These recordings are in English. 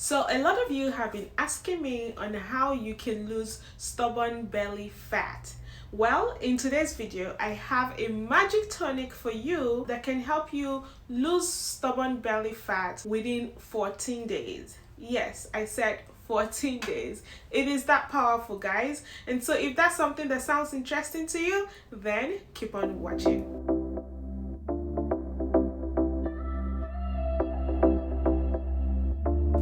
So a lot of you have been asking me on how you can lose stubborn belly fat. Well, in today's video, I have a magic tonic for you that can help you lose stubborn belly fat within 14 days. Yes, I said 14 days. It is that powerful, guys. And so if that's something that sounds interesting to you, then keep on watching.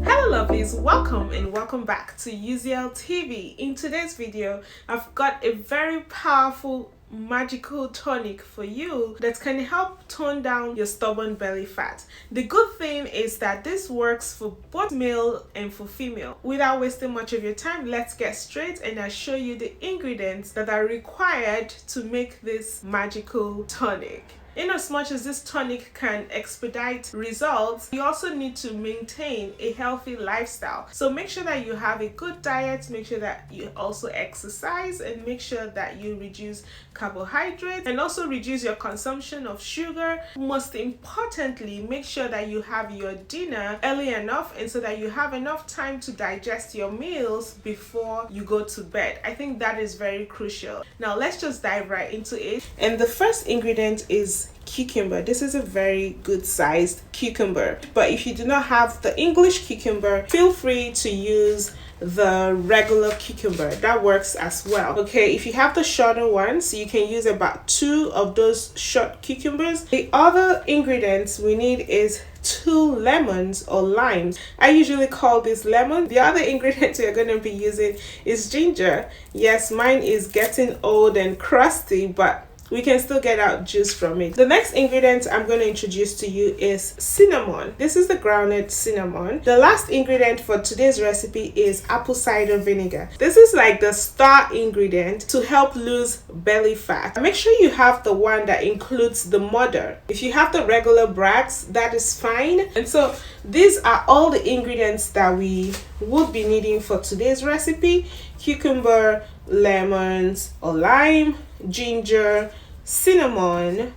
Hello lovelies, welcome back to Uzzielle TV. In today's video, I've got a very powerful magical tonic for you that can help tone down your stubborn belly fat. The good thing is that this works for both male and for female. Without wasting much of your time, let's get straight and I'll show you the ingredients that are required to make this magical tonic. In as much as this tonic can expedite results, you also need to maintain a healthy lifestyle. So make sure that you have a good diet, make sure that you also exercise, and make sure that you reduce carbohydrates and also reduce your consumption of sugar. Most importantly, make sure that you have your dinner early enough and so that you have enough time to digest your meals before you go to bed. I think that is very crucial. Now let's just dive right into it. And the first ingredient is cucumber. This is a very good sized cucumber, but if you do not have the English cucumber, feel free to use the regular cucumber. That works as well. Okay, if you have the shorter ones, you can use about 2 of those short cucumbers. The other ingredients we need is 2 lemons or limes. I usually call this lemon. The other ingredient we're going to be using is ginger. Yes, mine is getting old and crusty, but we can still get out juice from it. The next ingredient I'm going to introduce to you is cinnamon. This is the grounded cinnamon. The last ingredient for today's recipe is apple cider vinegar. This is like the star ingredient to help lose belly fat. Make sure you have the one that includes the mother. If you have the regular brags, that is fine. And so these are all the ingredients that we would be needing for today's recipe: cucumber, lemons or lime, ginger, cinnamon,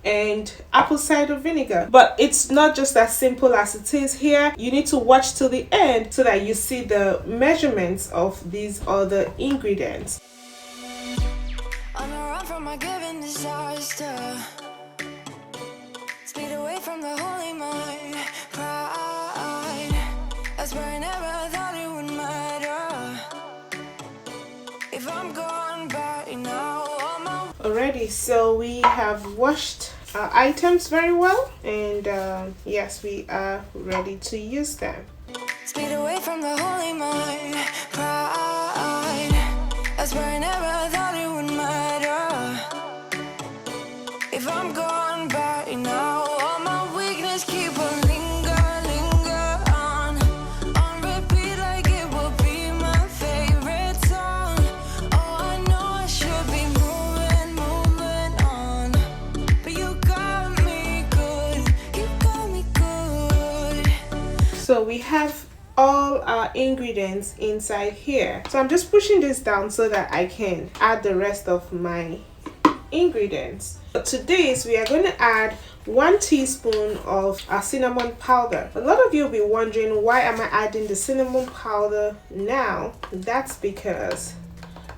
and apple cider vinegar. But it's not just as simple as it is here. You need to watch till the end so that you see the measurements of these other ingredients. On a run from my given disaster, speed away from the holy mind, pride. That's where I never thought it would matter. If I'm gone by now. Alrighty, so we have washed our items very well, and yes, we are ready to use them. Speed away from the holy mind, pride. That's where I never thought it would matter. If I'm gone by now, all my weakness keep on linger on repeat like it will be my favorite song. Oh, I know I should be moving on, but you got me good, you got me good. So we have all our ingredients inside here. So I'm just pushing this down so that I can add the rest of my ingredients. To this, we are going to add 1 teaspoon of our cinnamon powder. A lot of you will be wondering, why am I adding the cinnamon powder now? That's because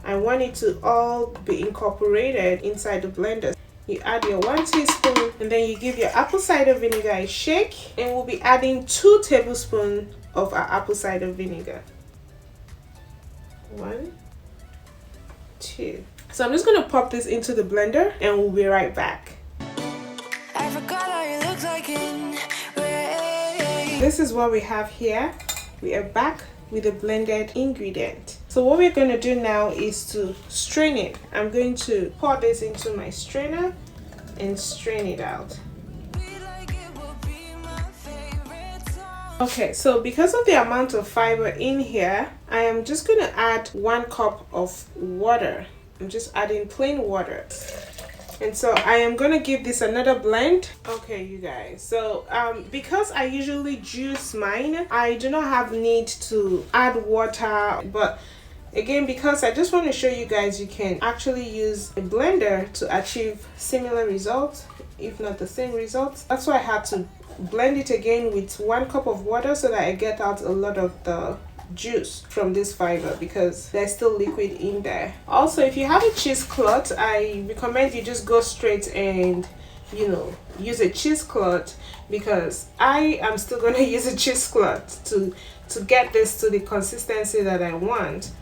I want it to all be incorporated inside the blender. You add your 1 teaspoon and then you give your apple cider vinegar a shake, and we'll be adding 2 tablespoons of our apple cider vinegar. 1, 2. So I'm just going to pop this into the blender and we'll be right back. I forgot how you look like in rain. This is what we have here. We are back with a blended ingredient. So what we're going to do now is to strain it. I'm going to pour this into my strainer and strain it out. Okay, so because of the amount of fiber in here, I am just going to add 1 cup of water. I'm just adding plain water. And so I am going to give this another blend. Okay, you guys. So because I usually juice mine, I do not have need to add water. But again, because I just want to show you guys, you can actually use a blender to achieve similar results, if not the same results. That's why I had to blend it again with 1 cup of water so that I get out a lot of the juice from this fiber because there's still liquid in there. Also, if you have a cheesecloth, I recommend you just go straight and use a cheesecloth, because I am still going to use a cheesecloth to get this to the consistency that I want.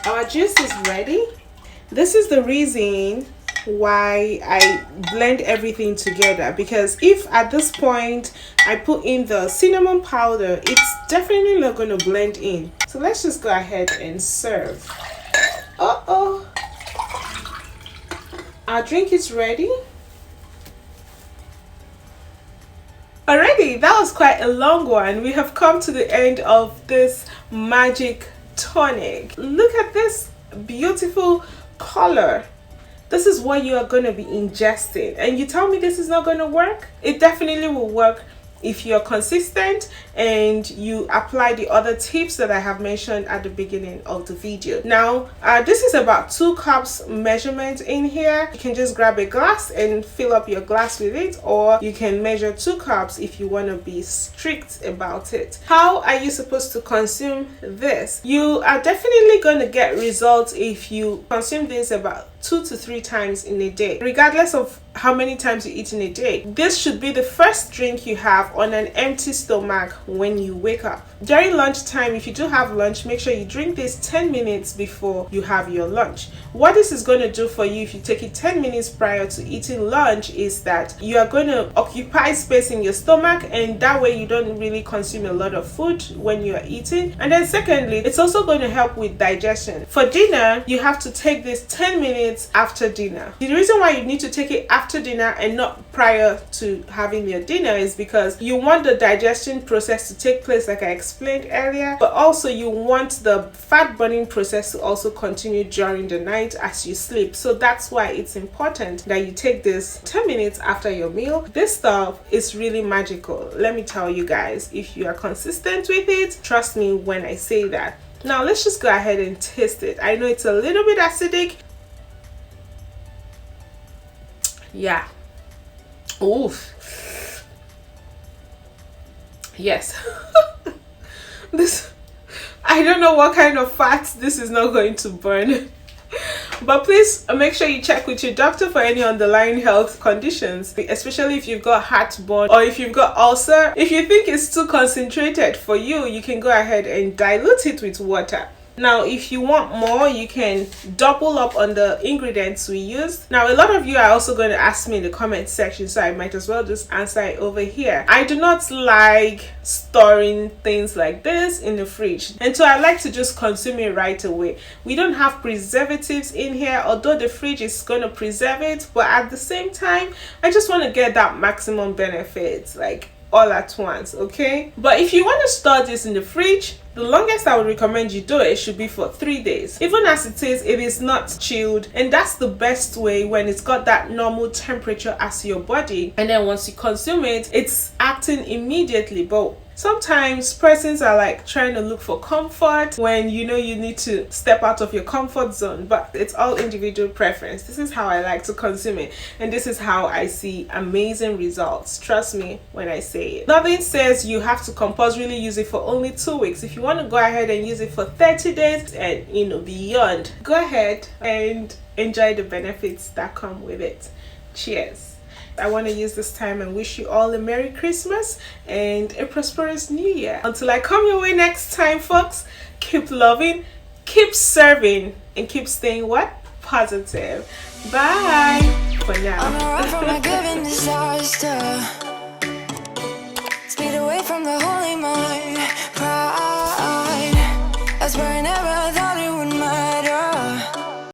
Our juice is ready. This is the reason why I blend everything together, because if at this point I put in the cinnamon powder, it's definitely not going to blend in. So let's just go ahead and serve. Our drink is ready. Alrighty, that was quite a long one. We have come to the end of this magic tonic. Look at this beautiful color. This is what you are going to be ingesting, and you tell me this is not going to work? It definitely will work if you're consistent and you apply the other tips that I have mentioned at the beginning of the video. Now, this is about 2 cups measurement in here. You can just grab a glass and fill up your glass with it, or you can measure 2 cups if you want to be strict about it. How are you supposed to consume this? You are definitely going to get results if you consume this about 2 to 3 times in a day, regardless of how many times you eat in a day. This should be the first drink you have on an empty stomach when you wake up. During lunchtime, if you do have lunch, make sure you drink this 10 minutes before you have your lunch. What this is going to do for you if you take it 10 minutes prior to eating lunch is that you are going to occupy space in your stomach, and that way you don't really consume a lot of food when you are eating. And then secondly, it's also going to help with digestion. For dinner, you have to take this 10 minutes after dinner. The reason why you need to take it after dinner and not prior to having your dinner is because you want the digestion process to take place like I explained earlier, but also you want the fat burning process to also continue during the night as you sleep. So that's why it's important that you take this 10 minutes after your meal. This stuff is really magical. Let me tell you guys, if you are consistent with it, trust me when I say that. Now let's just go ahead and taste it. I know it's a little bit acidic. Yeah. Oof. Yes. This, I don't know what kind of fat this is not going to burn. But please make sure you check with your doctor for any underlying health conditions, especially if you've got heartburn or if you've got ulcer. If you think it's too concentrated for you, you can go ahead and dilute it with water. Now, if you want more, you can double up on the ingredients we used. Now, a lot of you are also going to ask me in the comment section, so I might as well just answer it over here. I do not like storing things like this in the fridge, and so I like to just consume it right away. We don't have preservatives in here, although the fridge is going to preserve it, but at the same time, I just want to get that maximum benefit, like all at once, okay? But if you want to store this in the fridge, the longest I would recommend you do it should be for 3 days. Even as it is not chilled, and that's the best way when it's got that normal temperature as your body, and then once you consume it, it's acting immediately. But sometimes persons are like trying to look for comfort when you know you need to step out of your comfort zone, but it's all individual preference. This is how I like to consume it, and this is how I see amazing results. Trust me when I say it. Nothing says you have to compulsorily use it for only 2 weeks. If you want to go ahead and use it for 30 days and beyond, go ahead and enjoy the benefits that come with it. Cheers. I want to use this time and wish you all a Merry Christmas and a prosperous New Year. Until I come your way next time, folks, keep loving, keep serving, and keep staying what? Positive. Bye for now. On a run from a given disaster, speed away from the holy mother.